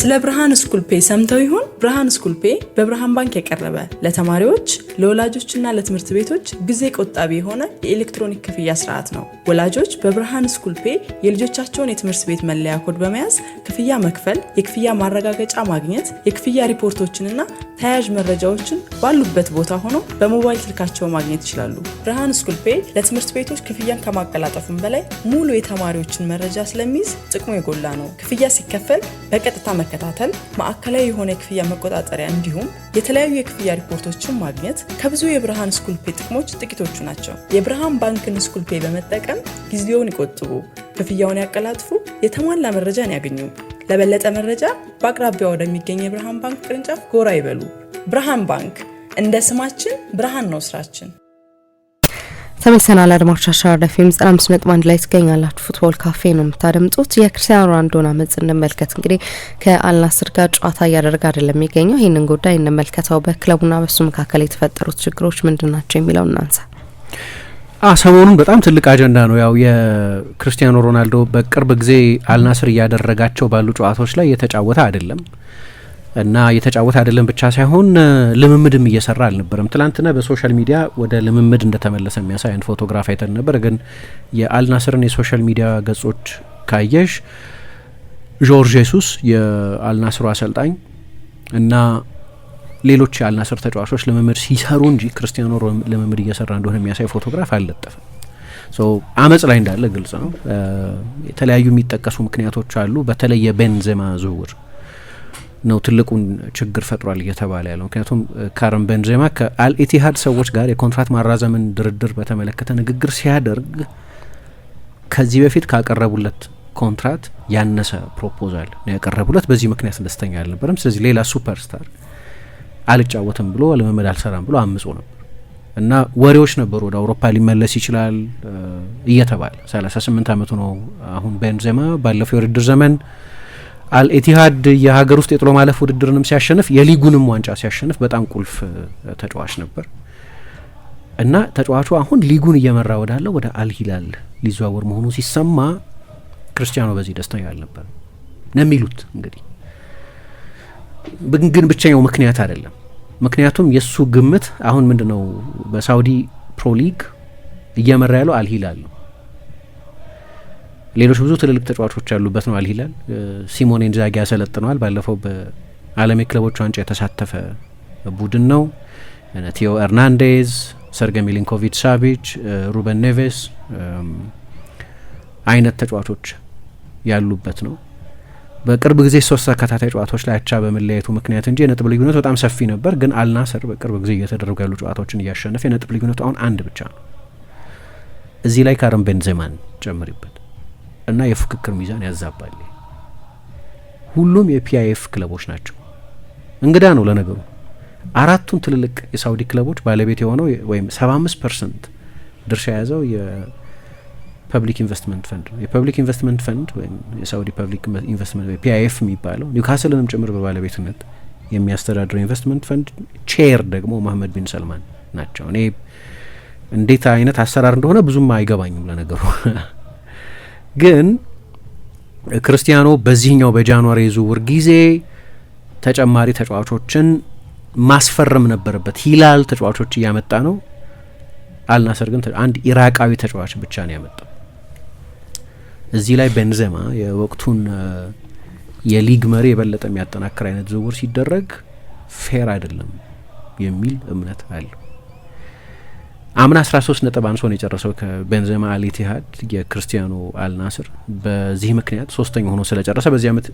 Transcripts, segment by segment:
ስለ ብርሃን ስኩል ፔይ ሰምተው ይሆን? ብርሃን ስኩል ፔይ በብርሃን ባንክ የቀረበ ለተማሪዎች ለወላጆችና ለትምህርት ቤቶች ጊዜ ቆጣቢ የሆነ የኤሌክትሮኒክ ክፍያ ስርዓት ነው። ወላጆች በብርሃን ስኩል ፔይ የልጆቻቸውን የትምህርት ቤት መለያ ኮድ በመያዝ ክፍያ መክፈል፣ የክፍያ ማረጋገጫ ማግኘት፣ የክፍያ ሪፖርቶችንና ተያያዥ መረጃዎችን ባሉበት ቦታ ሆኖ በሞባይል ስልካቸው ማግኘት ይችላሉ። ብርሃን ስኩል ፔይ ለትምህርት ቤቶች ክፍያን ከማቀላጠፉም በላይ ሙሉ የተማሪዎችን መረጃ ስለሚይዝ ጥቅሙ የጎላ ነው። ክፍያ ሲከፈል በቀጥታ መከታተል፣ ማዕከላዊ የሆነ የክፍያ መቆጣጠሪያ እንዲሁም የተለያዩ የክፍያ ሪፖርቶችን ማግኘት ከብዙ የብርሃን ስኩል ፔይ ጥቅሞች ጥቂቶቹ ናቸው። የብርሃን ባንክን ስኩል ፔይ በመጠቀም ጊዜውን ይቆጥቡ፣ ክፍያውን ያቀላጥፉ፣ የተሟላ መረጃን ያገኙ። ለበለጠ መረጃ በአቅራቢያ ወደሚገኝ የብርሃን ባንክ ቅርንጫፍ ጎራ ይበሉ። ብርሃን ባንክ፣ እንደ ስማችን ብርሃን ነው ስራችን። ተመልሰናል አድማጮቻችን። አራዳ ኤፍ ኤም 95.1 ላይ ትገኛላችሁ። ፉትቦል ካፌ ነው የምታደምጡት። የክርስቲያኖ ሮናልዶን አመጽ እንመልከት። እንግዲህ ከአልናስር ጋር ጨዋታ እያደረገ አይደለም የሚገኘው። ይህንን ጉዳይ እንመልከተው። በክለቡና በሱ መካከል የተፈጠሩት ችግሮች ምንድን ናቸው የሚለው እናንሳ። ሰሞኑን በጣም ትልቅ አጀንዳ ነው። ያው የክርስቲያኖ ሮናልዶ በቅርብ ጊዜ አልናስር እያደረጋቸው ባሉ ጨዋታዎች ላይ የተጫወተ አይደለም እና የተጫወተ አይደለም ብቻ ሳይሆን ልምምድም እየሰራ አልነበረም። ትላንትና በሶሻል ሚዲያ ወደ ልምምድ እንደተመለሰ የሚያሳይ አንድ ፎቶግራፍ አይተን ነበር። ግን የአልናስርን የሶሻል ሚዲያ ገጾች ካየሽ ጆርጅ ጄሱስ የአልናስሩ አሰልጣኝ እና ሌሎች የአልናስር ተጫዋቾች ልምምድ ሲሰሩ እንጂ ክርስቲያኖ ልምምድ እየሰራ እንደሆነ የሚያሳይ ፎቶግራፍ አልለጠፈም። አመጽ ላይ እንዳለ ግልጽ ነው። የተለያዩ የሚጠቀሱ ምክንያቶች አሉ። በተለይ የቤንዜማ ዝውውር ነው ትልቁን ችግር ፈጥሯል እየተባለ ያለው። ምክንያቱም ካረም ቤንዜማ ከአልኢቲሃድ ሰዎች ጋር የኮንትራት ማራዘምን ድርድር በተመለከተ ንግግር ሲያደርግ ከዚህ በፊት ካቀረቡለት ኮንትራት ያነሰ ፕሮፖዛል ነው ያቀረቡለት። በዚህ ምክንያት ደስተኛ አልነበረም። ስለዚህ ሌላ ሱፐርስታር አልጫወትም ብሎ ልምምድ አልሰራም ብሎ አምጾ ነበር እና ወሬዎች ነበሩ ወደ አውሮፓ ሊመለስ ይችላል እየተባለ 38 ዓመቱ ነው አሁን ቤንዜማ። ባለፈው የውድድር ዘመን አልኢቲሃድ የሀገር ውስጥ የጥሎ ማለፍ ውድድርንም ሲያሸንፍ የሊጉንም ዋንጫ ሲያሸንፍ በጣም ቁልፍ ተጫዋች ነበር እና ተጫዋቹ አሁን ሊጉን እየመራ ወዳለው ወደ አልሂላል ሊዘዋወር መሆኑ ሲሰማ ክርስቲያኖ በዚህ ደስተኛ አልነበር ነው የሚሉት። እንግዲህ ግን ብቸኛው ምክንያት አይደለም። ምክንያቱም የሱ ግምት አሁን ምንድነው በሳውዲ ፕሮ ሊግ እየመራ ያለው አልሂላል ነው። ሌሎች ብዙ ትልልቅ ተጫዋቾች ያሉበት ነው አልሂላል። ሲሞኔ ኢንዛጊ ያሰለጥነዋል። ባለፈው በዓለም የክለቦች ዋንጫ የተሳተፈ ቡድን ነው። ቲዮ ኤርናንዴዝ፣ ሰርጌ ሚሊንኮቪች ሳቪች፣ ሩበን ኔቬስ አይነት ተጫዋቾች ያሉበት ነው። በቅርብ ጊዜ 3 ተከታታይ ጨዋታዎች ላይ አቻ በመለያየቱ ምክንያት እንጂ የነጥብ ልዩነቱ በጣም ሰፊ ነበር። ግን አልናስር በቅርብ ጊዜ እየተደረጉ ያሉ ጨዋታዎችን እያሸነፈ የነጥብ ልዩነቱ አሁን 1 ብቻ ነው። እዚህ ላይ ካረም ቤንዜማን ጨምሪበት እና የፉክክር ሚዛን ያዛባል። ሁሉም የፒአይኤፍ ክለቦች ናቸው። እንግዳ ነው ለነገሩ። 4ቱን ትልልቅ የሳውዲ ክለቦች ባለቤት የሆነው ወይም 75% ድርሻ የያዘው የፐብሊክ ኢንቨስትመንት ፈንድ ነው። የፐብሊክ ኢንቨስትመንት ፈንድ ወይም የሳውዲ ፐብሊክ ኢንቨስትመንት ፒአይኤፍ የሚባለው ኒውካስልንም ጭምር በባለቤትነት የሚያስተዳድረው ኢንቨስትመንት ፈንድ ቼር ደግሞ መሐመድ ቢን ሰልማን ናቸው። እኔ እንዴት አይነት አሰራር እንደሆነ ብዙም አይገባኝም ለነገሩ። ግን ክርስቲያኖ በዚህኛው በጃንዋሪ የዝውውር ጊዜ ተጨማሪ ተጫዋቾችን ማስፈረም ነበረበት። ሂላል ተጫዋቾች እያመጣ ነው። አልናስር ግን አንድ ኢራቃዊ ተጫዋች ብቻ ነው ያመጣው። እዚህ ላይ ቤንዜማ የወቅቱን የሊግ መሪ የበለጠ የሚያጠናክር አይነት ዝውውር ሲደረግ ፌር አይደለም የሚል እምነት አለው። አምና 13 ነጥብ አንሶ ነው የጨረሰው ከቤንዜማ አልኢቲሃድ የክርስቲያኖ አልናስር። በዚህ ምክንያት 3ኛ ሆኖ ስለጨረሰ በዚህ አመት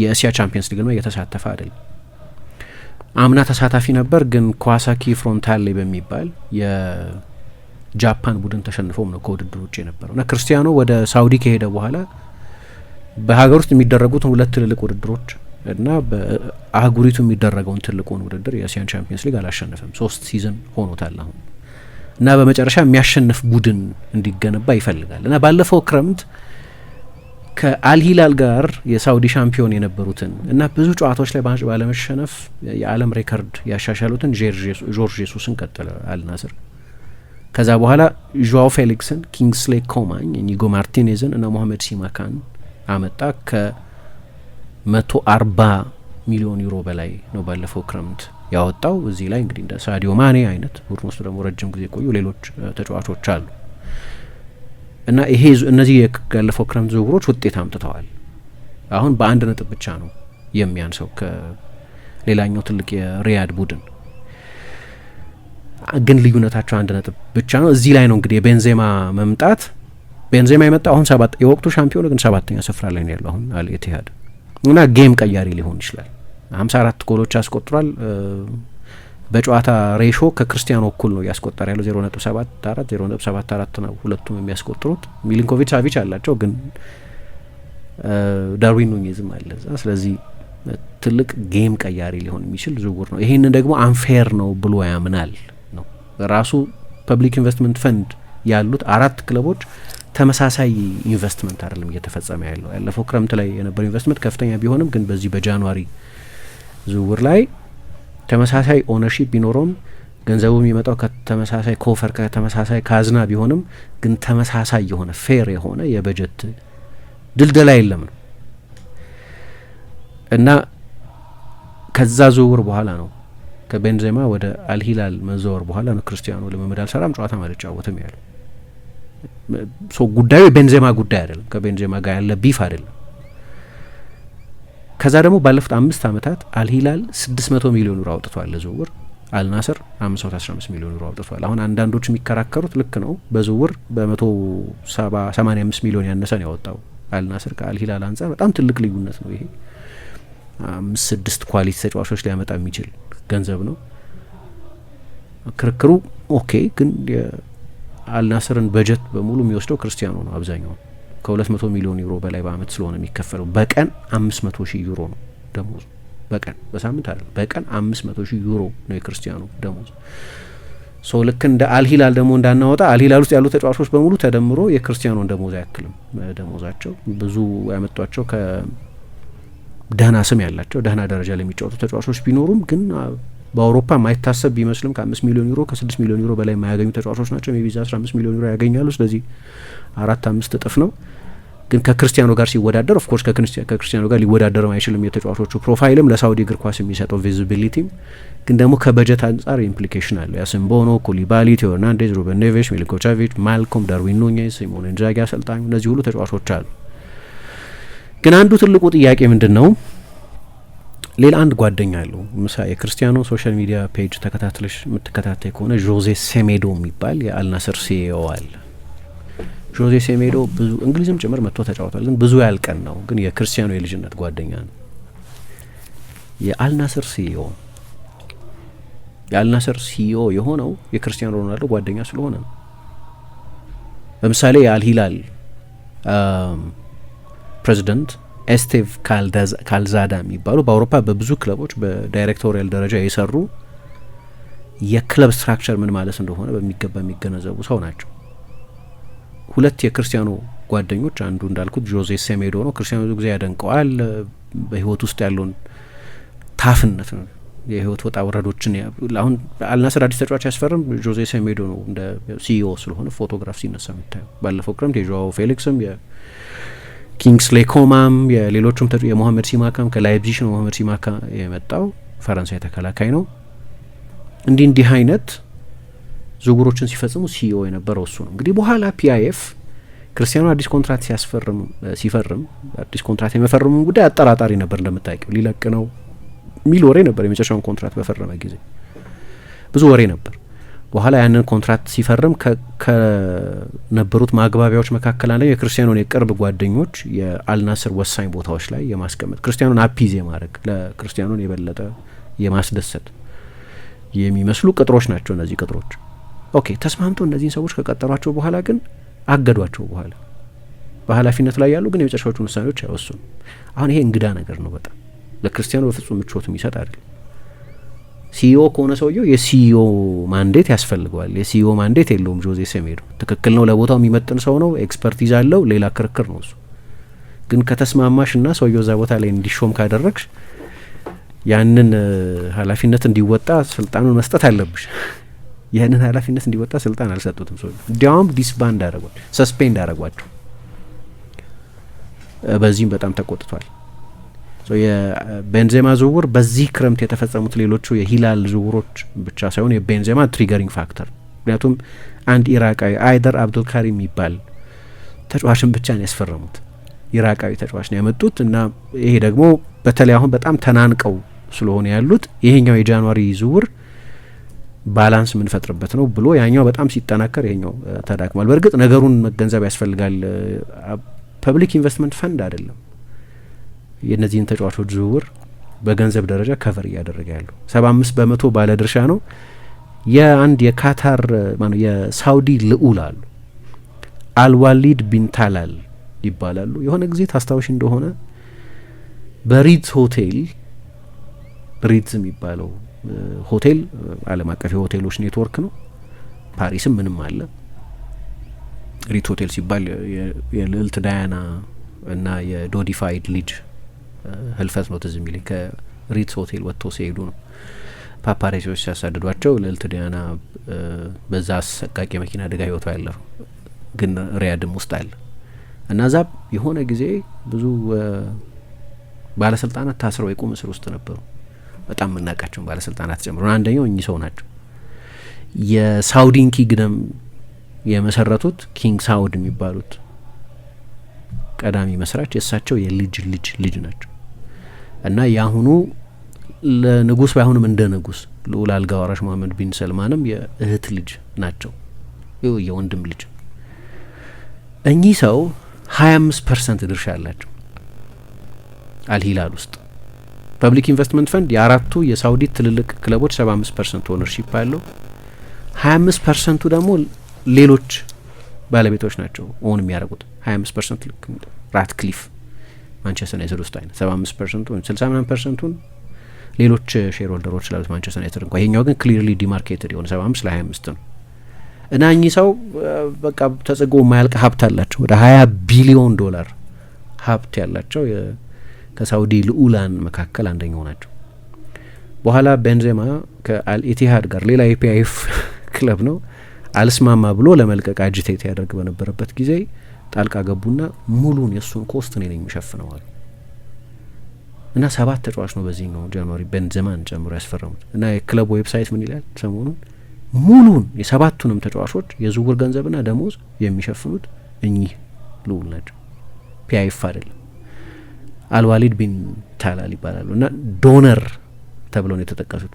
የእስያ ቻምፒየንስ ሊግ ነው እየተሳተፈ አይደለም። አምና ተሳታፊ ነበር፣ ግን ኳሳኪ ፍሮንታሌ በሚባል የጃፓን ቡድን ተሸንፎም ነው ከውድድር ውጭ የነበረው እና ክርስቲያኖ ወደ ሳውዲ ከሄደ በኋላ በሀገር ውስጥ የሚደረጉትን 2 ትልልቅ ውድድሮች እና በአህጉሪቱ የሚደረገውን ትልቁን ውድድር የእስያን ቻምፒየንስ ሊግ አላሸነፈም። 3 ሲዝን ሆኖታል አሁን እና በመጨረሻ የሚያሸንፍ ቡድን እንዲገነባ ይፈልጋል እና ባለፈው ክረምት ከአልሂላል ጋር የሳውዲ ሻምፒዮን የነበሩትን እና ብዙ ጨዋታዎች ላይ ባለመሸነፍ የዓለም ሬከርድ ያሻሻሉትን ጆርጅ ጄሱስን ቀጠለ አልናስር። ከዛ በኋላ ዡዋው ፌሊክስን፣ ኪንግስሌ ኮማኝ፣ ኒጎ ማርቲኔዝን እና ሞሐመድ ሲማካን አመጣ። 140 ሚሊዮን ዩሮ በላይ ነው ባለፈው ክረምት ያወጣው። እዚህ ላይ እንግዲህ እንደ ሳዲዮ ማኔ አይነት ቡድን ውስጥ ደግሞ ረጅም ጊዜ ቆዩ ሌሎች ተጫዋቾች አሉ እና ይሄ እነዚህ ያለፈው ክረምት ዝውውሮች ውጤት አምጥተዋል። አሁን በአንድ ነጥብ ብቻ ነው የሚያንሰው ከሌላኛው ትልቅ የሪያድ ቡድን፣ ግን ልዩነታቸው አንድ ነጥብ ብቻ ነው። እዚህ ላይ ነው እንግዲህ የቤንዜማ መምጣት። ቤንዜማ የመጣው አሁን የወቅቱ ሻምፒዮን ግን 7ኛ ስፍራ ላይ ነው ያለው አሁን አል ኢቲሃድ እና ጌም ቀያሪ ሊሆን ይችላል። 54 ጎሎች ያስቆጥሯል። በጨዋታ ሬሾ ከክርስቲያኖ እኩል ነው ያስቆጠረ ያለው 0.74 ነው ሁለቱም የሚያስቆጥሩት። ሚሊንኮቪች ሳቪች አላቸው ግን ዳርዊን ኑኔዝም አለ እዛ። ስለዚህ ትልቅ ጌም ቀያሪ ሊሆን የሚችል ዝውውር ነው። ይሄንን ደግሞ አንፌር ነው ብሎ ያምናል ነው ራሱ ፐብሊክ ኢንቨስትመንት ፈንድ ያሉት 4 ክለቦች ተመሳሳይ ኢንቨስትመንት አይደለም እየተፈጸመ ያለው። ያለፈው ክረምት ላይ የነበረው ኢንቨስትመንት ከፍተኛ ቢሆንም ግን በዚህ በጃንዋሪ ዝውውር ላይ ተመሳሳይ ኦነርሺፕ ቢኖረውም ገንዘቡ የሚመጣው ከተመሳሳይ ኮፈር ከተመሳሳይ ካዝና ቢሆንም ግን ተመሳሳይ የሆነ ፌር የሆነ የበጀት ድልደላ የለም ነው እና ከዛ ዝውውር በኋላ ነው ከቤንዜማ ወደ አልሂላል መዘወር በኋላ ነው ክርስቲያኖ ልምምድ አልሰራም ጨዋታ አልጫወትም ያለው። ጉዳዩ የቤንዜማ ጉዳይ አይደለም፣ ከቤንዜማ ጋር ያለ ቢፍ አይደለም። ከዛ ደግሞ ባለፉት 5 ዓመታት አልሂላል 600 ሚሊዮን ዩሮ አውጥቷል ለዝውውር፣ አልናስር 515 ሚሊዮን ዩሮ አውጥቷል። አሁን አንዳንዶች የሚከራከሩት ልክ ነው በዝውውር በ185 ሚሊዮን ያነሰ ነው ያወጣው አልናስር ከአልሂላል አንጻር በጣም ትልቅ ልዩነት ነው ይሄ። 5-6 ኳሊቲ ተጫዋቾች ሊያመጣ የሚችል ገንዘብ ነው። ክርክሩ ኦኬ፣ ግን የአልናስርን በጀት በሙሉ የሚወስደው ክርስቲያኖ ነው አብዛኛው ከ200 ሚሊዮን ዩሮ በላይ በአመት ስለሆነ የሚከፈለው በቀን 500,000 ዩሮ ነው ደሞዙ። በቀን በሳምንት አይደለም፣ በቀን 500,000 ዩሮ ነው የክርስቲያኖ ደሞዝ። ልክ እንደ አልሂላል ደግሞ እንዳናወጣ አልሂላል ውስጥ ያሉ ተጫዋቾች በሙሉ ተደምሮ የክርስቲያኖን ደሞዝ አያክልም ደሞዛቸው። ብዙ ያመጧቸው ከደህና ስም ያላቸው ደህና ደረጃ ላይ የሚጫወቱ ተጫዋቾች ቢኖሩም ግን በአውሮፓ ማይታሰብ ቢመስልም ከ5 ሚሊዮን ዩሮ ከ6 ሚሊዮን ዩሮ በላይ የማያገኙ ተጫዋቾች ናቸው። ሜቢ 15 ሚሊዮን ዩሮ ያገኛሉ። ስለዚህ 4-5 እጥፍ ነው። ግን ከክርስቲያኖ ጋር ሲወዳደር ኦፍ ኮርስ ከክርስቲያኖ ጋር ሊወዳደርም አይችልም። የተጫዋቾቹ ፕሮፋይልም ለሳውዲ እግር ኳስ የሚሰጠው ቪዚቢሊቲም ግን ደግሞ ከበጀት አንጻር ኢምፕሊኬሽን አለው። ያሲምቦኖ፣ ኩሊባሊ፣ ቴዎ ሄርናንዴዝ፣ ሩበን ኔቬሽ፣ ሚሊንኮቪች፣ ማልኮም፣ ዳርዊን ኑኔዝ፣ ሲሞኔ ኢንዛጊ አሰልጣኙ፣ እነዚህ ሁሉ ተጫዋቾች አሉ። ግን አንዱ ትልቁ ጥያቄ ምንድን ነው? ሌላ አንድ ጓደኛ አለው የክርስቲያኖ ሶሻል ሚዲያ ፔጅ ተከታትለሽ የምትከታተይ ከሆነ ዦዜ ሴሜዶ የሚባል የአልናስር ሲኢኦ አለ። ዦዜ ሴሜዶ ብዙ እንግሊዝም ጭምር መጥቶ ተጫውቷል፣ ግን ብዙ ያልቀን ነው። ግን የክርስቲያኖ የልጅነት ጓደኛ ነው። የአልናስር ሲኢኦ የሆነው የክርስቲያኖ ሮናልዶ ጓደኛ ስለሆነ ነው። ለምሳሌ የአልሂላል ፕሬዚደንት ኤስቴቭ ካልዛዳ የሚባሉ በአውሮፓ በብዙ ክለቦች በዳይሬክቶሪያል ደረጃ የሰሩ የክለብ ስትራክቸር ምን ማለት እንደሆነ በሚገባ የሚገነዘቡ ሰው ናቸው። 2 የክርስቲያኖ ጓደኞች፣ አንዱ እንዳልኩት ዦዜ ሴሜዶ ነው። ክርስቲያኖ ብዙ ጊዜ ያደንቀዋል በህይወት ውስጥ ያለውን ታፍነት ነው፣ የህይወት ወጣ ወረዶችን። አሁን አልናስር አዲስ ተጫዋች ያስፈርም ዦዜ ሴሜዶ ነው እንደ ሲኢኦ ስለሆነ ፎቶግራፍ ሲነሳ የሚታየው። ባለፈው ክረምት የዦአው ፌሊክስም ኪንግስሌ ኮማም የሌሎቹም የሞሐመድ ሲማካም ከላይፕዚግ ነው ሞሐመድ ሲማካ የመጣው ፈረንሳይ ተከላካይ ነው። እንዲህ አይነት ዝውውሮችን ሲፈጽሙ ሲኢኦ የነበረው እሱ ነው። እንግዲህ በኋላ ፒአይኤፍ ክርስቲያኖ አዲስ ኮንትራት ሲፈርም አዲስ ኮንትራት የመፈረሙ ጉዳይ አጠራጣሪ ነበር። እንደምታውቂው ሊለቅ ነው ሚል ወሬ ነበር። የመጨረሻውን ኮንትራት በፈረመ ጊዜ ብዙ ወሬ ነበር። በኋላ ያንን ኮንትራት ሲፈርም ከነበሩት ማግባቢያዎች መካከል አንደኛው የክርስቲያኖን የቅርብ ጓደኞች የአልናስር ወሳኝ ቦታዎች ላይ የማስቀመጥ ክርስቲያኖን አፒዝ የማድረግ ለክርስቲያኖን የበለጠ የማስደሰት የሚመስሉ ቅጥሮች ናቸው እነዚህ ቅጥሮች። ኦኬ ተስማምቶ እነዚህን ሰዎች ከቀጠሯቸው በኋላ ግን አገዷቸው። በኋላ በኃላፊነት ላይ ያሉ ግን የመጨረሻዎቹን ውሳኔዎች አይወስኑም። አሁን ይሄ እንግዳ ነገር ነው በጣም ለክርስቲያኖ በፍጹም ምቾት የሚሰጥ አይደለም። ሲኢኦ ከሆነ ሰውየው የሲኢኦ ማንዴት ያስፈልገዋል። የሲኢኦ ማንዴት የለውም ጆዜ ሴሜዶ። ትክክል ነው፣ ለቦታው የሚመጥን ሰው ነው፣ ኤክስፐርቲዝ አለው፣ ሌላ ክርክር ነው እሱ። ግን ከተስማማሽ እና ሰውየው እዛ ቦታ ላይ እንዲሾም ካደረግሽ ያንን ኃላፊነት እንዲወጣ ስልጣኑን መስጠት አለብሽ። ያንን ኃላፊነት እንዲወጣ ስልጣን አልሰጡትም። ሰው እንዲያውም ዲስባንድ አደረጓቸው፣ ሰስፔንድ አደረጓቸው። በዚህም በጣም ተቆጥቷል። የቤንዜማ ዝውውር በዚህ ክረምት የተፈጸሙት ሌሎቹ የሂላል ዝውውሮች ብቻ ሳይሆን የቤንዜማ ትሪገሪንግ ፋክተር፣ ምክንያቱም አንድ ኢራቃዊ አይደር አብዱልካሪም የሚባል ተጫዋችን ብቻ ነው ያስፈረሙት። ኢራቃዊ ተጫዋች ነው ያመጡት እና ይሄ ደግሞ በተለይ አሁን በጣም ተናንቀው ስለሆነ ያሉት ይሄኛው የጃንዋሪ ዝውውር ባላንስ የምንፈጥርበት ነው ብሎ ያኛው በጣም ሲጠናከር ይሄኛው ተዳክሟል። በእርግጥ ነገሩን መገንዘብ ያስፈልጋል። ፐብሊክ ኢንቨስትመንት ፈንድ አይደለም የእነዚህን ተጫዋቾች ዝውውር በገንዘብ ደረጃ ከቨር እያደረገ ያለው 75% ባለድርሻ ነው። የአንድ የካታር ማነው የሳውዲ ልዑል አሉ አልዋሊድ ቢን ታላል ይባላሉ። የሆነ ጊዜ ታስታውሽ እንደሆነ በሪድስ ሆቴል ሪድስ የሚባለው ሆቴል ዓለም አቀፍ የሆቴሎች ኔትወርክ ነው። ፓሪስም ምንም አለ። ሪድስ ሆቴል ሲባል የልዕልት ዳያና እና የዶዲፋይድ ልጅ ህልፈት ነው ትዝ የሚለኝ። ከሪድስ ሆቴል ወጥቶ ሲሄዱ ነው ፓፓራዚዎች ሲያሳድዷቸው ልዕልት ዳያና በዛ አሰቃቂ መኪና አደጋ ህይወቷ ያለፈው ግን ሪያድም ውስጥ አለ እና እዛ የሆነ ጊዜ ብዙ ባለስልጣናት ታስረው የቁም እስር ውስጥ ነበሩ። በጣም የምናውቃቸውን ባለስልጣናት ጨምሮ አንደኛው እኚህ ሰው ናቸው። የሳውዲን ኪንግደም የመሰረቱት ኪንግ ሳውድ የሚባሉት ቀዳሚ መስራች የእሳቸው የልጅ ልጅ ልጅ ናቸው እና የአሁኑ ለንጉስ ባይሆንም እንደ ንጉስ ልዑል አልጋ ወራሽ መሐመድ ቢን ሰልማንም የእህት ልጅ ናቸው፣ የወንድም ልጅ። እኚህ ሰው 25% ድርሻ አላቸው አልሂላል ውስጥ። ፐብሊክ ኢንቨስትመንት ፈንድ የአራቱ የሳውዲ ትልልቅ ክለቦች 75% ኦነርሺፕ አለው። 25% ደግሞ ሌሎች ባለቤቶች ናቸው ኦን የሚያደርጉት። 25% ልክ ራትክሊፍ ማንቸስተር ዩናይትድ ውስጥ አይነት 75% 60% ሌሎች ሼር ሆልደሮች ስላሉት ማንቸስተር ዩናይትድ እንኳን። ይሄኛው ግን ክሊርሊ ዲማርኬትድ የሆነ 75 ለ25 ነው እና እኚህ ሰው በቃ ተጽጎ የማያልቅ ሀብት አላቸው። ወደ 20 ቢሊዮን ዶላር ሀብት ያላቸው ከሳውዲ ልዑላን መካከል አንደኛው ናቸው። በኋላ ቤንዜማ ከአልኢቲሃድ ጋር ሌላ የፒአይኤፍ ክለብ ነው አልስማማ ብሎ ለመልቀቅ አጂቴት ያደርግ በነበረበት ጊዜ ጣልቃ ገቡና ሙሉን የእሱን ኮስት እኔ ነኝ የሚሸፍነው አሉ እና 7 ተጫዋች ነው በዚህ ነው ጃንዋሪ ቤንዜማን ጨምሮ ያስፈረሙት። እና የክለቡ ዌብሳይት ምን ይላል ሰሞኑን ሙሉን የ7ቱንም ተጫዋቾች የዝውውር ገንዘብና ደሞዝ የሚሸፍኑት እኚህ ልዑል ናቸው፣ ፒአይኤፍ አይደለም። አልዋሊድ ቢን ታላል ይባላሉ እና ዶነር ተብለው ነው የተጠቀሱት።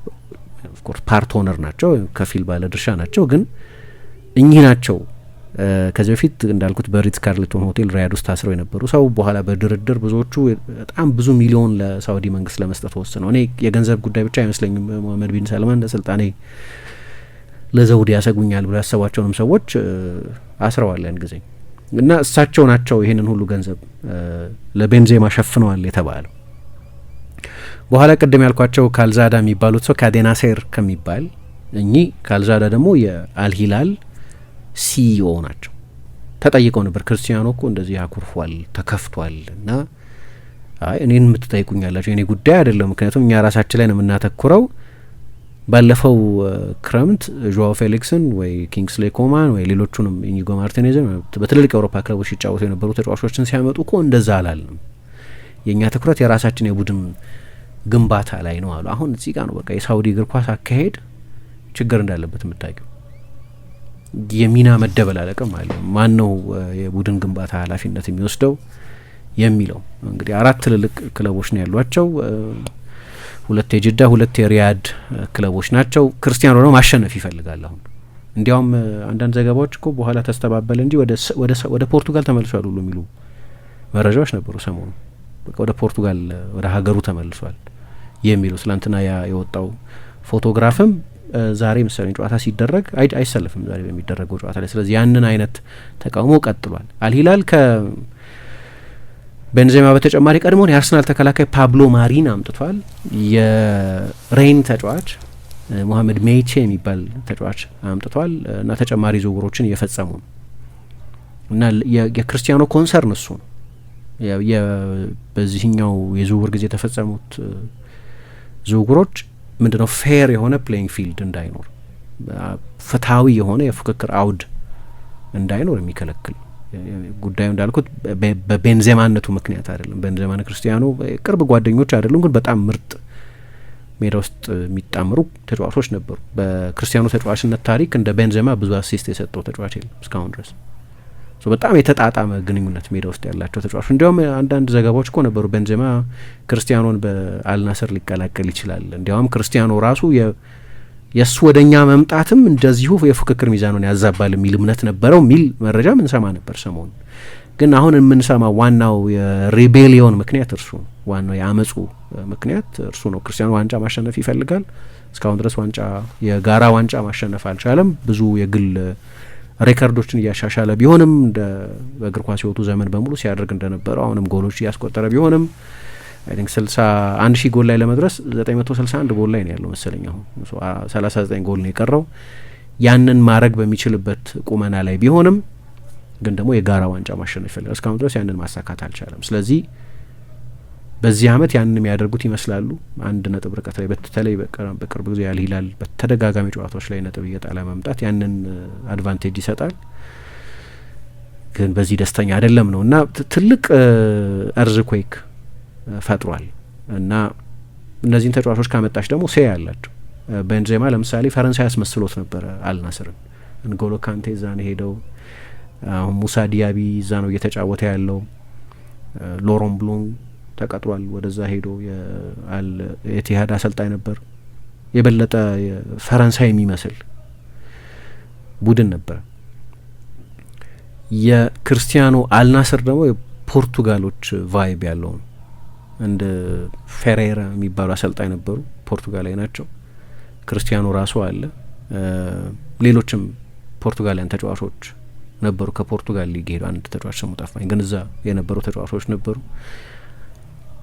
ኦፍኮርስ ፓርት ኦነር ናቸው፣ ከፊል ባለ ድርሻ ናቸው። ግን እኚህ ናቸው ከዚህ በፊት እንዳልኩት በሪትስ ካርልቶን ሆቴል ሪያድ ውስጥ ታስረው የነበሩ ሰው በኋላ በድርድር ብዙዎቹ በጣም ብዙ ሚሊዮን ለሳውዲ መንግስት ለመስጠት ወስነው። እኔ የገንዘብ ጉዳይ ብቻ አይመስለኝም መሐመድ ቢን ሰልማን ለስልጣኔ ለዘውድ ያሰጉኛል ብሎ ያሰቧቸውንም ሰዎች አስረዋል ያን ጊዜ እና እሳቸው ናቸው ይሄንን ሁሉ ገንዘብ ለቤንዜማ ሸፍነዋል የተባለው። በኋላ ቅድም ያልኳቸው ካልዛዳ የሚባሉት ሰው ካዴናሴር ከሚባል እኚህ ካልዛዳ ደግሞ የአልሂላል ሲኢኦ ናቸው። ተጠይቀው ነበር ክርስቲያኖ እኮ እንደዚህ አኩርፏል፣ ተከፍቷል እና አይ እኔን የምትጠይቁኛላችሁ የኔ ጉዳይ አይደለም፣ ምክንያቱም እኛ ራሳችን ላይ ነው የምናተኩረው። ባለፈው ክረምት ጆዋ ፌሊክስን ወይ ኪንግስሌ ኮማን ወይ ሌሎቹንም ኢኒጎ ማርቲኔዝን በትልልቅ የአውሮፓ ክለቦች ሲጫወቱ የነበሩ ተጫዋቾችን ሲያመጡ እኮ እንደዛ አላልንም፣ የእኛ ትኩረት የራሳችን የቡድን ግንባታ ላይ ነው አሉ። አሁን እዚህ ጋር ነው በቃ የሳውዲ እግር ኳስ አካሄድ ችግር እንዳለበት የምታውቂው። የሚና መደበላለቅም አለ። ማን ነው የቡድን ግንባታ ኃላፊነት የሚወስደው የሚለው። እንግዲህ 4 ትልልቅ ክለቦች ነው ያሏቸው። 2 የጅዳ 2 የሪያድ ክለቦች ናቸው። ክርስቲያኖ ደግሞ ማሸነፍ ይፈልጋል። አሁን እንዲያውም አንዳንድ ዘገባዎች እኮ በኋላ ተስተባበለ እንጂ ወደ ፖርቱጋል ተመልሷል ሁሉ የሚሉ መረጃዎች ነበሩ ሰሞኑ። በቃ ወደ ፖርቱጋል ወደ ሀገሩ ተመልሷል የሚሉ ትላንትና የወጣው ፎቶግራፍም ዛሬ መሰለኝ ጨዋታ ሲደረግ አይሰለፍም ዛሬ በሚደረገው ጨዋታ ላይ። ስለዚህ ያንን አይነት ተቃውሞ ቀጥሏል። አልሂላል ከቤንዜማ በተጨማሪ ቀድሞውን የአርሰናል ተከላካይ ፓብሎ ማሪን አምጥቷል። የሬን ተጫዋች ሞሐመድ ሜይቼ የሚባል ተጫዋች አምጥቷል እና ተጨማሪ ዝውውሮችን እየፈጸሙ ነው እና የክርስቲያኖ ኮንሰርን እሱ ነው። በዚህኛው የዝውውር ጊዜ የተፈጸሙት ዝውውሮች ምንድነው ፌር የሆነ ፕሌይንግ ፊልድ እንዳይኖር፣ ፍትሐዊ የሆነ የፉክክር አውድ እንዳይኖር የሚከለክል ጉዳዩ እንዳልኩት በቤንዜማነቱ ምክንያት አይደለም። ቤንዜማና ክርስቲያኖ ቅርብ ጓደኞች አይደሉም፣ ግን በጣም ምርጥ ሜዳ ውስጥ የሚጣምሩ ተጫዋቾች ነበሩ። በክርስቲያኖ ተጫዋችነት ታሪክ እንደ ቤንዜማ ብዙ አሲስት የሰጠው ተጫዋች የለም እስካሁን ድረስ። በጣም የተጣጣመ ግንኙነት ሜዳ ውስጥ ያላቸው ተጫዋቾች። እንዲያውም አንዳንድ ዘገባዎች እኮ ነበሩ ቤንዜማ ክርስቲያኖን በአልናስር ሊቀላቀል ይችላል፣ እንዲያውም ክርስቲያኖ ራሱ የእሱ ወደ እኛ መምጣትም እንደዚሁ የፉክክር ሚዛኑን ያዛባል የሚል እምነት ነበረው የሚል መረጃ ምንሰማ ነበር ሰሞኑን። ግን አሁን የምንሰማ ዋናው የሪቤሊዮን ምክንያት እርሱ ነው። ዋናው የአመፁ ምክንያት እርሱ ነው። ክርስቲያኖ ዋንጫ ማሸነፍ ይፈልጋል። እስካሁን ድረስ የጋራ ዋንጫ ማሸነፍ አልቻለም። ብዙ የግል ሬከርዶችን እያሻሻለ ቢሆንም እንደ በእግር ኳስ ሕይወቱ ዘመን በሙሉ ሲያደርግ እንደነበረው አሁንም ጎሎች እያስቆጠረ ቢሆንም አይ ቲንክ 61,000 ጎል ላይ ለመድረስ 961 ጎል ላይ ነው ያለው መሰለኝ። አሁን 39 ጎል ነው የቀረው። ያንን ማድረግ በሚችልበት ቁመና ላይ ቢሆንም ግን ደግሞ የጋራ ዋንጫ ማሸነፍ ይፈልጋል። እስካሁን ድረስ ያንን ማሳካት አልቻለም። ስለዚህ በዚህ አመት ያንን የሚያደርጉት ይመስላሉ። አንድ ነጥብ ርቀት ላይ በተለይ በቅርብ ጊዜ አልሂላል በተደጋጋሚ ጨዋታዎች ላይ ነጥብ እየጣለ መምጣት ያንን አድቫንቴጅ ይሰጣል። ግን በዚህ ደስተኛ አይደለም ነው እና ትልቅ እርዝኩዌክ ፈጥሯል። እና እነዚህን ተጫዋቾች ካመጣች ደግሞ ሴ ያላቸው ቤንዜማ ለምሳሌ ፈረንሳይ አስመስሎት ነበረ አልናስርን። እንጎሎ ካንቴ እዛ ነው ሄደው፣ አሁን ሙሳ ዲያቢ እዛ ነው እየተጫወተ ያለው። ሎሮን ብሎን ተቀጥሯል ወደዛ ሄዶ የኢቲሃድ አሰልጣኝ ነበር። የበለጠ ፈረንሳይ የሚመስል ቡድን ነበር። የክርስቲያኖ አልናስር ደግሞ የፖርቱጋሎች ቫይብ ያለው ነው። እንደ ፌሬራ የሚባሉ አሰልጣኝ ነበሩ፣ ፖርቱጋላዊ ናቸው። ክርስቲያኖ ራሱ አለ። ሌሎችም ፖርቱጋሊያን ተጫዋቾች ነበሩ። ከፖርቱጋል ሊግ ሄዱ። አንድ ተጫዋች ስሙ ጠፋኝ፣ ግን እዛ የነበሩ ተጫዋቾች ነበሩ።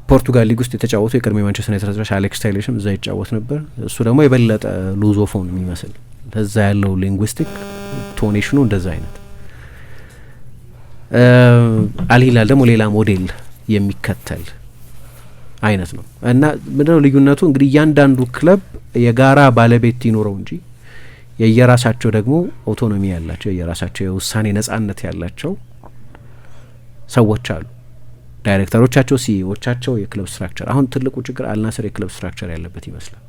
ፖርቱጋል ሊግ ውስጥ የተጫወቱ የቀድሞ የማንቸስተር ዩናይትድ ተጫዋች አሌክስ ታይሌሽም እዛ ይጫወት ነበር። እሱ ደግሞ የበለጠ ሉዞፎን የሚመስል እዛ ያለው ሊንጉስቲክ ቶኔሽኑ እንደዛ አይነት። አልሂላል ደግሞ ሌላ ሞዴል የሚከተል አይነት ነው እና ምንድነው ልዩነቱ? እንግዲህ እያንዳንዱ ክለብ የጋራ ባለቤት ይኖረው እንጂ የየራሳቸው ደግሞ ኦቶኖሚ ያላቸው የየራሳቸው የውሳኔ ነጻነት ያላቸው ሰዎች አሉ። ዳይሬክተሮቻቸው፣ ሲኢኦዎቻቸው፣ የክለብ ስትራክቸር። አሁን ትልቁ ችግር አልናስር የክለብ ስትራክቸር ያለበት ይመስላል።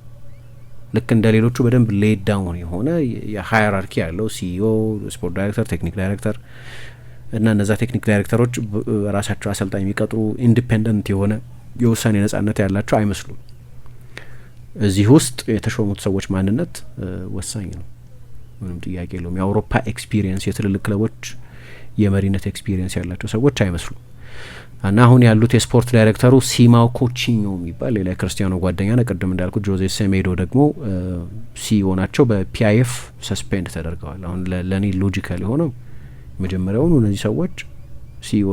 ልክ እንደ ሌሎቹ በደንብ ሌድ ዳውን የሆነ የሃይራርኪ ያለው ሲኢኦ፣ ስፖርት ዳይሬክተር፣ ቴክኒክ ዳይሬክተር እና እነዛ ቴክኒክ ዳይሬክተሮች ራሳቸው አሰልጣኝ የሚቀጥሩ ኢንዲፔንደንት የሆነ የውሳኔ ነጻነት ያላቸው አይመስሉም። እዚህ ውስጥ የተሾሙት ሰዎች ማንነት ወሳኝ ነው፣ ምንም ጥያቄ የለውም። የአውሮፓ ኤክስፒሪየንስ፣ የትልልቅ ክለቦች የመሪነት ኤክስፒሪየንስ ያላቸው ሰዎች አይመስሉም። እና አሁን ያሉት የስፖርት ዳይሬክተሩ ሲማው ኮቺኞ የሚባል ሌላ የክርስቲያኖ ጓደኛ ነው። ቅድም እንዳልኩት ጆዜ ሴሜዶ ደግሞ ሲኢኦ ናቸው። በፒአይኤፍ ሰስፔንድ ተደርገዋል። አሁን ለእኔ ሎጂካል የሆነው መጀመሪያውኑ እነዚህ ሰዎች ሲኢኦ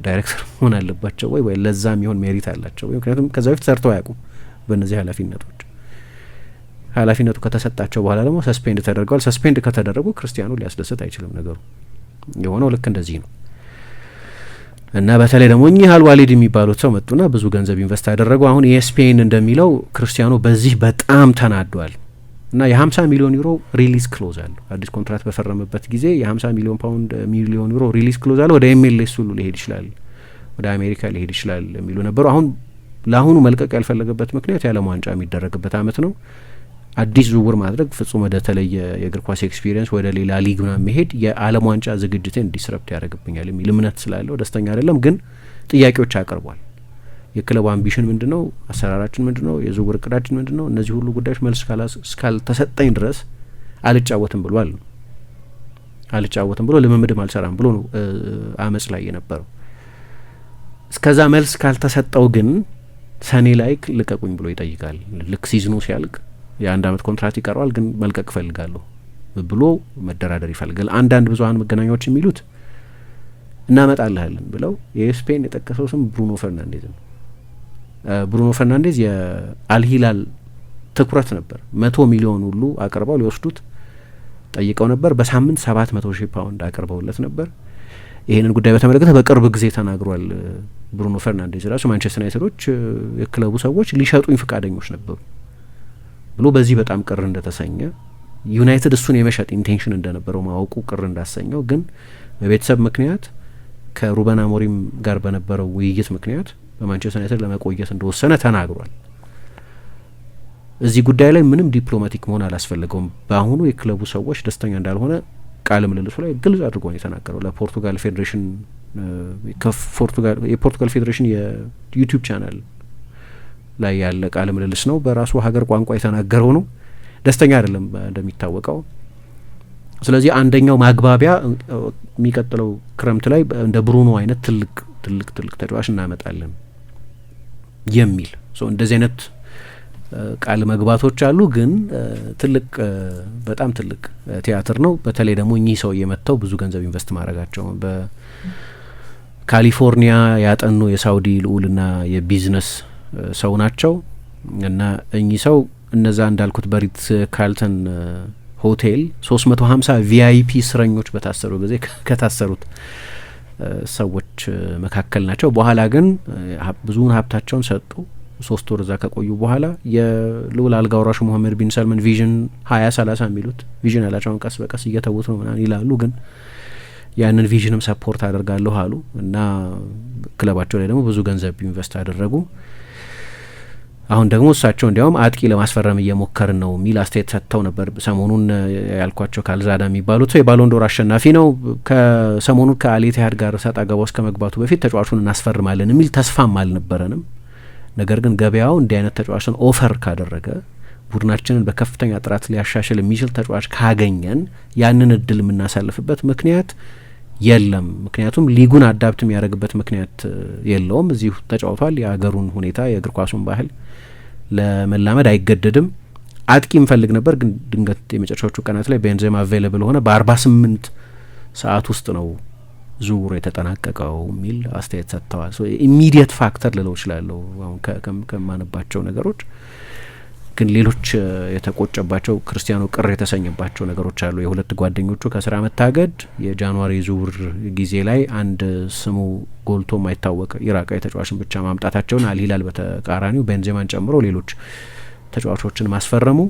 ዳይሬክተር መሆን አለባቸው ወይ ለዛ የሚሆን ሜሪት አላቸው ወይ? ምክንያቱም ከዛ በፊት ሰርተው አያውቁም በእነዚህ ኃላፊነቶች። ኃላፊነቱ ከተሰጣቸው በኋላ ደግሞ ሰስፔንድ ተደርገዋል። ሰስፔንድ ከተደረጉ ክርስቲያኖ ሊያስደስት አይችልም ነገሩ። የሆነው ልክ እንደዚህ ነው። እና በተለይ ደግሞ እኚህ አልዋሊድ የሚባሉት ሰው መጡና ብዙ ገንዘብ ኢንቨስት ያደረጉ። አሁን ኢኤስፒኤን እንደሚለው ክርስቲያኖ በዚህ በጣም ተናዷል እና የ50 ሚሊዮን ዩሮ ሪሊዝ ክሎዝ አለው። አዲስ ኮንትራት በፈረመበት ጊዜ የ50 ሚሊዮን ዩሮ ሪሊዝ ክሎዝ አለው። ወደ ኤምኤልኤስ ሁሉ ሊሄድ ይችላል፣ ወደ አሜሪካ ሊሄድ ይችላል የሚሉ ነበሩ። አሁን ለአሁኑ መልቀቅ ያልፈለገበት ምክንያት የዓለም ዋንጫ የሚደረግበት አመት ነው። አዲስ ዝውውር ማድረግ ፍጹም ወደ ተለየ የእግር ኳስ ኤክስፒሪየንስ ወደ ሌላ ሊግ ምናምን መሄድ የዓለም ዋንጫ ዝግጅትን ዲስረፕት ያደርግብኛል የሚል እምነት ስላለው ደስተኛ አይደለም። ግን ጥያቄዎች አቅርቧል። የክለቡ አምቢሽን ምንድነው? አሰራራችን ምንድነው? የዝውውር እቅዳችን ምንድነው? እነዚህ ሁሉ ጉዳዮች መልስ እስካልተሰጠኝ ድረስ አልጫወትም ብሏል። አልጫወትም ብሎ ልምምድም አልሰራም ብሎ ነው አመጽ ላይ የነበረው። እስከዛ መልስ ካልተሰጠው ግን ሰኔ ላይ ልቀቁኝ ብሎ ይጠይቃል። ልክ ሲዝኑ ሲያልቅ የአንድ አመት ኮንትራት ይቀረዋል፣ ግን መልቀቅ እፈልጋለሁ ብሎ መደራደር ይፈልጋል። አንዳንድ ብዙሀን መገናኛዎች የሚሉት እናመጣልሃለን ብለው የስፔን የጠቀሰው ስም ብሩኖ ፈርናንዴዝ ነው። ብሩኖ ፈርናንዴዝ የአልሂላል ትኩረት ነበር። 100 ሚሊዮን ሁሉ አቅርበው ሊወስዱት ጠይቀው ነበር። በሳምንት 700,000 ፓውንድ አቅርበውለት ነበር። ይህንን ጉዳይ በተመለከተ በቅርብ ጊዜ ተናግሯል ብሩኖ ፈርናንዴዝ ራሱ። ማንቸስተር ዩናይትዶች የክለቡ ሰዎች ሊሸጡኝ ፈቃደኞች ነበሩ ብሎ በዚህ በጣም ቅር እንደተሰኘ፣ ዩናይትድ እሱን የመሸጥ ኢንቴንሽን እንደነበረው ማወቁ ቅር እንዳሰኘው፣ ግን በቤተሰብ ምክንያት ከሩበን አሞሪም ጋር በነበረው ውይይት ምክንያት በማንቸስተር ዩናይትድ ለመቆየት እንደወሰነ ተናግሯል። እዚህ ጉዳይ ላይ ምንም ዲፕሎማቲክ መሆን አላስፈልገውም። በአሁኑ የክለቡ ሰዎች ደስተኛ እንዳልሆነ ቃለ ምልልሱ ላይ ግልጽ አድርጎ ነው የተናገረው። ለፖርቱጋል ፌዴሬሽን የፖርቱጋል ፌዴሬሽን የዩቲዩብ ቻናል ላይ ያለ ቃለ ምልልስ ነው። በራሱ ሀገር ቋንቋ የተናገረው ነው። ደስተኛ አይደለም እንደሚታወቀው። ስለዚህ አንደኛው ማግባቢያ የሚቀጥለው ክረምት ላይ እንደ ብሩኖ አይነት ትልቅ ተጫዋች እናመጣለን የሚል እንደዚህ አይነት ቃል መግባቶች አሉ። ግን በጣም ትልቅ ቲያትር ነው። በተለይ ደግሞ እኚህ ሰው እየመጣው ብዙ ገንዘብ ኢንቨስት ማድረጋቸው በካሊፎርኒያ ያጠኑ የሳውዲ ልዑልና የቢዝነስ ሰው ናቸው እና እኚህ ሰው እነዛ እንዳልኩት በሪት ካርልተን ሆቴል 350 ቪአይፒ እስረኞች በታሰሩ ጊዜ ከታሰሩት ሰዎች መካከል ናቸው። በኋላ ግን ብዙውን ሀብታቸውን ሰጡ። 3 ወር እዛ ከቆዩ በኋላ የልዑል አልጋ ወራሹ ሙሐመድ ቢን ሰልማን ቪዥን 2030 የሚሉት ቪዥን ያላቸውን ቀስ በቀስ እየተዉት ነው ምናምን ይላሉ። ግን ያንን ቪዥንም ሰፖርት አደርጋለሁ አሉ እና ክለባቸው ላይ ደግሞ ብዙ ገንዘብ ኢንቨስት አደረጉ። አሁን ደግሞ እሳቸው እንዲያውም አጥቂ ለማስፈረም እየሞከርን ነው የሚል አስተያየት ሰጥተው ነበር። ሰሞኑን ያልኳቸው ካልዛዳ የሚባሉት ሰው የባሎንዶር አሸናፊ ነው። ከሰሞኑን ከአል ኢቲሃድ ጋር ሰጣ ገባ ውስጥ ከመግባቱ በፊት ተጫዋቹን እናስፈርማለን የሚል ተስፋም አልነበረንም። ነገር ግን ገበያው እንዲህ አይነት ተጫዋችን ኦፈር ካደረገ ቡድናችንን በከፍተኛ ጥራት ሊያሻሽል የሚችል ተጫዋች ካገኘን ያንን እድል የምናሳልፍበት ምክንያት የለም። ምክንያቱም ሊጉን አዳፕት የሚያደርግበት ምክንያት የለውም። እዚሁ ተጫውቷል። የሀገሩን ሁኔታ የእግር ኳሱን ባህል ለመላመድ አይገደድም። አጥቂ እንፈልግ ነበር፣ ግን ድንገት የመጨረሻዎቹ ቀናት ላይ ቤንዜማ አቬይለብል ሆነ። በ48 ሰዓት ውስጥ ነው ዝውውሩ የተጠናቀቀው የሚል አስተያየት ሰጥተዋል። ኢሚዲየት ፋክተር ልለው እችላለሁ አሁን ከማነባቸው ነገሮች። ግን ሌሎች የተቆጨባቸው ክርስቲያኖ ቅር የተሰኘባቸው ነገሮች አሉ። የሁለት ጓደኞቹ ከስራ መታገድ፣ የጃንዋሪ ዝውውር ጊዜ ላይ አንድ ስሙ ጎልቶ የማይታወቅ ኢራቃዊ ተጫዋችን ብቻ ማምጣታቸውን፣ አልሂላል በተቃራኒው ቤንዜማን ጨምሮ ሌሎች ተጫዋቾችን ማስፈረሙ፣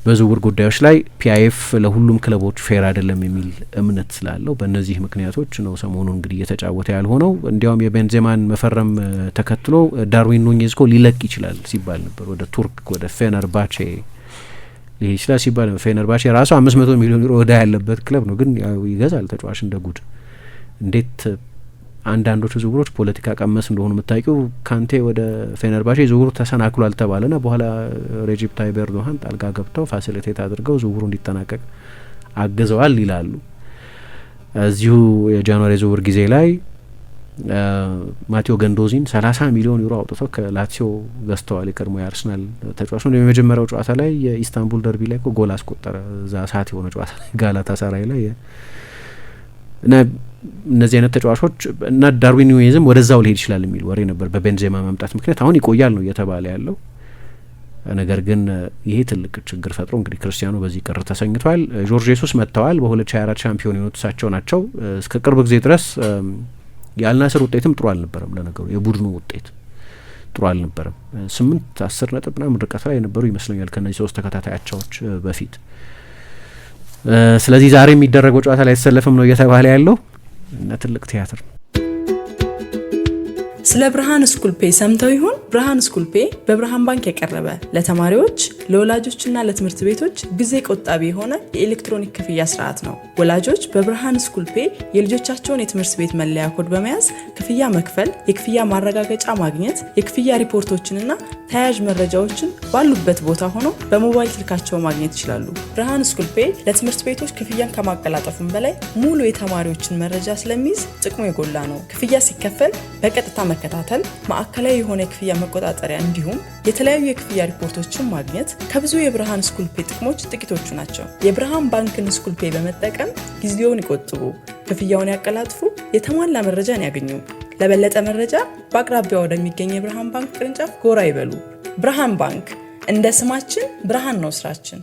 በዝውውር ጉዳዮች ላይ ፒአይኤፍ ለሁሉም ክለቦች ፌር አይደለም የሚል እምነት ስላለው በእነዚህ ምክንያቶች ነው ሰሞኑን እንግዲህ እየተጫወተ ያልሆነው። እንዲያውም የቤንዜማን መፈረም ተከትሎ ዳርዊን ኑኔዝ ኮ ሊለቅ ይችላል ሲባል ነበር። ወደ ቱርክ ወደ ፌነርባቼ ሊሄድ ይችላል ሲባል ነበር። ፌነርባቼ ራሱ 500 ሚሊዮን ዩሮ ወዳ ያለበት ክለብ ነው፣ ግን ያው ይገዛል ተጫዋች እንደ ጉድ። እንዴት አንዳንዶቹ ዝውውሮች ፖለቲካ ቀመስ እንደሆኑ የምታውቂው። ካንቴ ወደ ፌነርባቼ ዝውውሩ ተሰናክሏል ተባለና በኋላ ሬጂፕ ታይብ ኤርዶሃን ጣልቃ ገብተው ፋሲሊቴት አድርገው ዝውውሩ እንዲጠናቀቅ አግዘዋል ይላሉ። እዚሁ የጃንዋሪ ዝውውር ጊዜ ላይ ማቴዎ ገንዶዚን 30 ሚሊዮን ዩሮ አውጥተው ከላትሲዮ ገዝተዋል። የቀድሞ የአርሰናል ተጫዋች ነው። የመጀመሪያው ጨዋታ ላይ የኢስታንቡል ደርቢ ላይ ጎል አስቆጠረ። እዛ ሰዓት የሆነ ጨዋታ ላይ ጋላታሳራይ ላይ እና እነዚህ አይነት ተጫዋቾች እና ዳርዊን ኑኔዝም ወደዛው ሊሄድ ይችላል የሚል ወሬ ነበር በቤንዜማ መምጣት ምክንያት። አሁን ይቆያል ነው እየተባለ ያለው። ነገር ግን ይሄ ትልቅ ችግር ፈጥሮ እንግዲህ ክርስቲያኖ በዚህ ቅር ተሰኝቷል። ጆርጅ ጄሱስ መጥተዋል። በ2024 ሻምፒዮን የሆኑት እሳቸው ናቸው። እስከ ቅርብ ጊዜ ድረስ የአልናስር ውጤትም ጥሩ አልነበረም። ለነገሩ የቡድኑ ውጤት ጥሩ አልነበረም። 8-10 ነጥብ ምናምን ርቀት ላይ የነበሩ ይመስለኛል ከነዚህ 3 ተከታታይ አቻዎች በፊት። ስለዚህ ዛሬ የሚደረገው ጨዋታ ላይ የተሰለፈም ነው እየተባለ ያለው እና ትልቅ ቲያትር ነው። ስለ ብርሃን ስኩል ፔይ ሰምተው ይሆን? ብርሃን ስኩል ፔይ በብርሃን ባንክ የቀረበ ለተማሪዎች ለወላጆችና ለትምህርት ቤቶች ጊዜ ቆጣቢ የሆነ የኤሌክትሮኒክ ክፍያ ስርዓት ነው። ወላጆች በብርሃን ስኩል ፔይ የልጆቻቸውን የትምህርት ቤት መለያ ኮድ በመያዝ ክፍያ መክፈል፣ የክፍያ ማረጋገጫ ማግኘት፣ የክፍያ ሪፖርቶችንና ተያያዥ መረጃዎችን ባሉበት ቦታ ሆነው በሞባይል ስልካቸው ማግኘት ይችላሉ። ብርሃን ስኩል ፔይ ለትምህርት ቤቶች ክፍያን ከማቀላጠፉም በላይ ሙሉ የተማሪዎችን መረጃ ስለሚይዝ ጥቅሙ የጎላ ነው። ክፍያ ሲከፈል በቀጥታ መከታተል፣ ማዕከላዊ የሆነ የክፍያ መቆጣጠሪያ እንዲሁም የተለያዩ የክፍያ ሪፖርቶችን ማግኘት ከብዙ የብርሃን ስኩል ፔይ ጥቅሞች ጥቂቶቹ ናቸው። የብርሃን ባንክን ስኩል ፔይ በመጠቀም ጊዜውን ይቆጥቡ፣ ክፍያውን ያቀላጥፉ፣ የተሟላ መረጃን ያገኙ። ለበለጠ መረጃ በአቅራቢያ ወደሚገኝ የብርሃን ባንክ ቅርንጫፍ ጎራ ይበሉ። ብርሃን ባንክ፣ እንደ ስማችን ብርሃን ነው ስራችን።